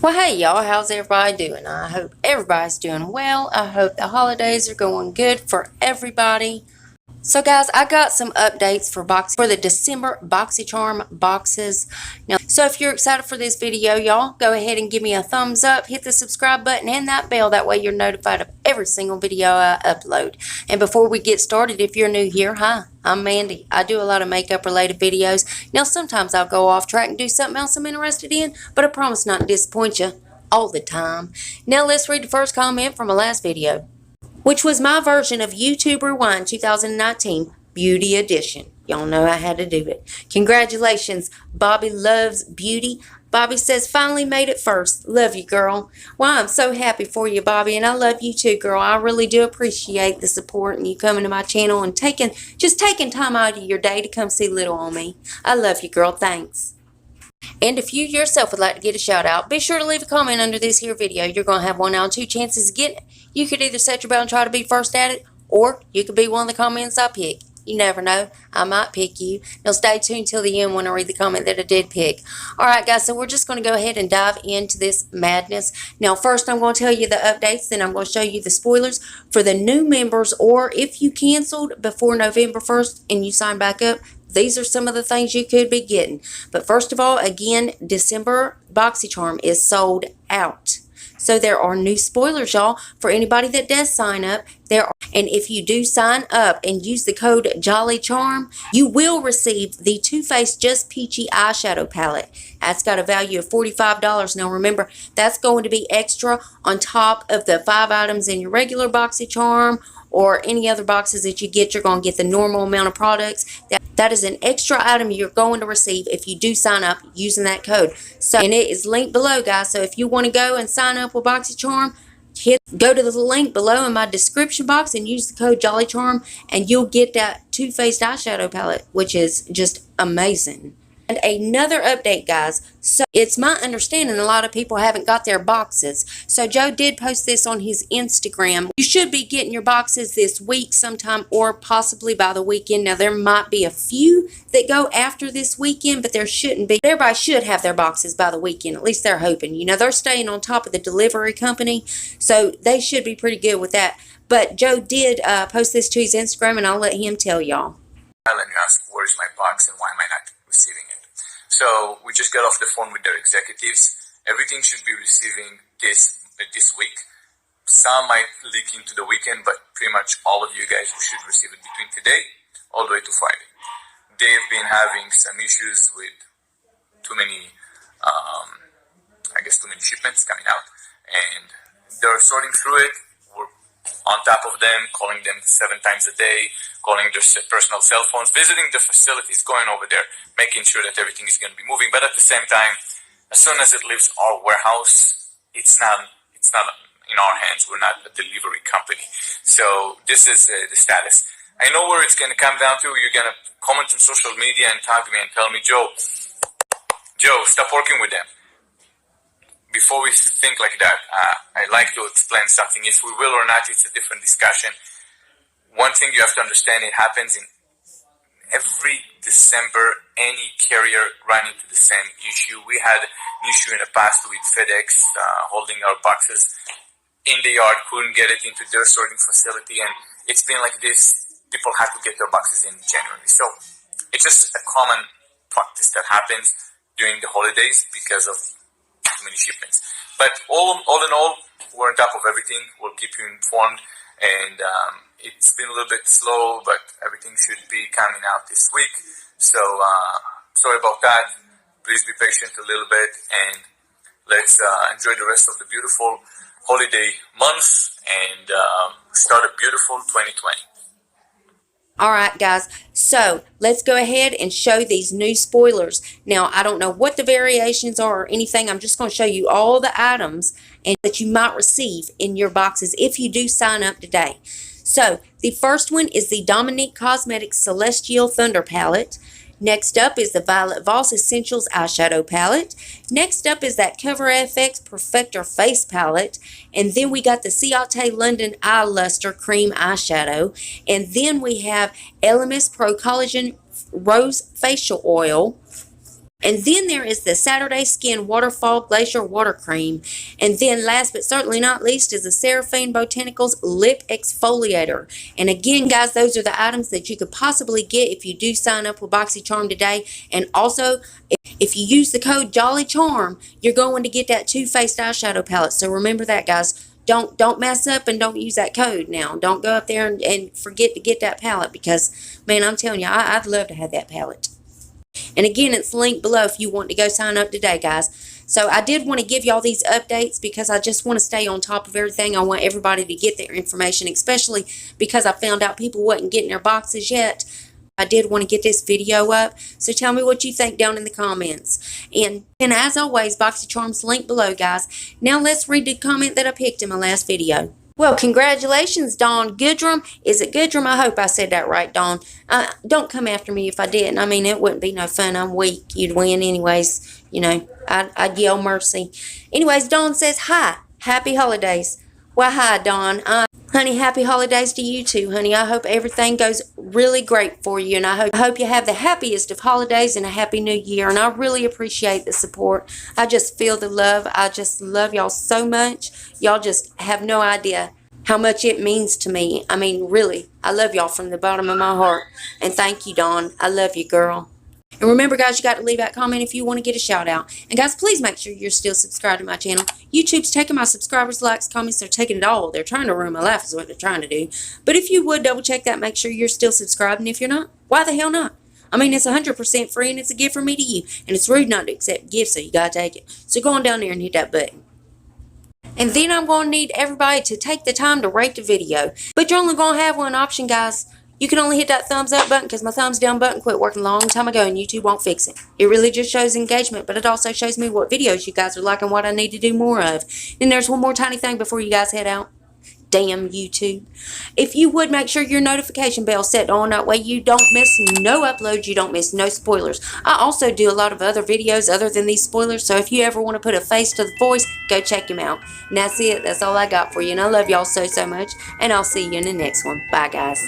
Well, hey y'all, how's everybody doing? I hope everybody's doing well. I hope the holidays are going good for everybody. So guys, I got some updates for the December BoxyCharm boxes. Now, so if you're excited for this video, y'all, go ahead and give me a thumbs up, hit the subscribe button and that bell. That way you're notified of every single video I upload. And before we get started, if you're new here, hi, I'm Mandy. I do a lot of makeup related videos. Now, sometimes I'll go off track and do something else I'm interested in, but I promise not to disappoint you all the time. Now let's read the first comment from my last video, which was my version of YouTube Rewind 2019 Beauty Edition. Y'all know I had to do it. Congratulations, Bobby loves beauty. Bobby says, finally made it first. Love you, girl. Well, I'm so happy for you, Bobby, and I love you too, girl. I really do appreciate the support and you coming to my channel and taking time out of your day to come see little on me. I love you, girl. Thanks. And if you yourself would like to get a shout out, be sure to leave a comment under this here video. You're going to have one out of two chances of getting it. You could either set your bell and try to be first at it, or you could be one of the comments I pick. You never know. I might pick you. Now stay tuned till the end when I read the comment that I did pick. Alright guys, so we're just going to go ahead and dive into this madness. Now first I'm going to tell you the updates, then I'm going to show you the spoilers for the new members, or if you canceled before November 1st and you sign back up, these are some of the things you could be getting. But first of all, again, December BoxyCharm is sold out. So there are new spoilers, y'all, for anybody that does sign up. And if you do sign up and use the code JollyCharm, you will receive the Too Faced Just Peachy eyeshadow palette. That's got a value of $45. Now remember, that's going to be extra on top of the 5 items in your regular BoxyCharm or any other boxes that you get. You're going to get the normal amount of products. That is an extra item you're going to receive if you do sign up using that code. So, and it is linked below, guys. So if you want to go and sign up with BoxyCharm, go to the link below in my description box and use the code JollyCharm, and you'll get that Too Faced eyeshadow palette, which is just amazing. And another update, guys. So it's my understanding a lot of people haven't got their boxes. So Joe did post this on his Instagram. You should be getting your boxes this week sometime, or possibly by the weekend. Now there might be a few that go after this weekend, but there shouldn't be. Everybody should have their boxes by the weekend. At least they're hoping. You know, they're staying on top of the delivery company, so they should be pretty good with that. But Joe did post this to his Instagram, and I'll let him tell y'all. And you ask, where's my box and why am I not receiving it? So we just got off the phone with their executives. Everything should be receiving this week. Some might leak into the weekend, but pretty much all of you guys should receive it between today all the way to Friday. They've been having some issues with too many shipments coming out, and they're sorting through it. We're on top of them, calling them 7 times a day, calling their personal cell phones, visiting the facilities, going over there, making sure that everything is going to be moving. But at the same time, as soon as it leaves our warehouse, it's not in our hands. We're not a delivery company. So this is the status. I know where it's going to come down to. You're going to comment on social media and tag me and tell me, Joe, stop working with them. Before we think like that, I'd like to explain something. If we will or not, it's a different discussion. One thing you have to understand, it happens in every December. Any carrier run into the same issue. We had an issue in the past with FedEx holding our boxes in the yard, couldn't get it into their sorting facility, and it's been like this. People have to get their boxes in January. So it's just a common practice that happens during the holidays because of too many shipments. But all in all, we're on top of everything. We'll keep you informed. And it's been a little bit slow, but everything should be coming out this week. So sorry about that. Please be patient a little bit, and let's enjoy the rest of the beautiful holiday months and start a beautiful 2020. Alright guys, so let's go ahead and show these new spoilers. Now, I don't know what the variations are or anything. I'm just going to show you all the items and that you might receive in your boxes if you do sign up today. So, the first one is the Dominique Cosmetics Celestial Thunder Palette. Next up is the Violet Voss Essentials Eyeshadow Palette. Next up is that Cover FX Perfector Face Palette. And then we got the Ciate London Eye Luster Cream Eyeshadow. And then we have Elemis Pro Collagen Rose Facial Oil. And then there is the Saturday Skin Waterfall Glacier Water Cream. And then last but certainly not least is the Seraphine Botanicals Lip Exfoliator. And again, guys, those are the items that you could possibly get if you do sign up with BoxyCharm today. And also, if you use the code JollyCharm, you're going to get that Too Faced eyeshadow palette. So remember that, guys. Don't mess up and don't use that code now. Don't go up there and forget to get that palette because, man, I'm telling you, I'd love to have that palette. And again, it's linked below if you want to go sign up today, guys. So I did want to give y'all these updates because I just want to stay on top of everything. I want everybody to get their information, especially because I found out people wasn't getting their boxes yet. I did want to get this video up, so tell me what you think down in the comments. And as always, BoxyCharm's linked below, guys. Now let's read the comment that I picked in my last video. Well, congratulations, Dawn Goodrum. Is it Goodrum? I hope I said that right, Dawn. Don't come after me if I didn't. I mean, it wouldn't be no fun. I'm weak. You'd win anyways. You know, I'd yell mercy. Anyways, Dawn says, hi. Happy holidays. Well, hi, Dawn. Honey, happy holidays to you too, honey. I hope everything goes really great for you, and I hope you have the happiest of holidays and a happy new year, and I really appreciate the support. I just feel the love. I just love y'all so much. Y'all just have no idea how much it means to me. I mean, really, I love y'all from the bottom of my heart, and thank you, Dawn. I love you, girl. And remember, guys, you got to leave that comment if you want to get a shout out. And guys, please make sure you're still subscribed to my channel. YouTube's taking my subscribers, likes, comments. They're taking it all. They're trying to ruin my life is what they're trying to do. But if you would double check that, make sure you're still subscribed. And if you're not, why the hell not? I mean, it's 100% free and it's a gift from me to you. And it's rude not to accept gifts, so you got to take it. So go on down there and hit that button. And then I'm going to need everybody to take the time to rate the video. But you're only going to have one option, guys. You can only hit that thumbs up button because my thumbs down button quit working a long time ago and YouTube won't fix it. It really just shows engagement, but it also shows me what videos you guys are liking, what I need to do more of. And there's one more tiny thing before you guys head out. Damn YouTube. If you would make sure your notification bell set on, that way you don't miss no uploads, you don't miss no spoilers. I also do a lot of other videos other than these spoilers, so if you ever want to put a face to the voice, go check them out. And that's it. That's all I got for you, and I love y'all so much, and I'll see you in the next one. Bye, guys.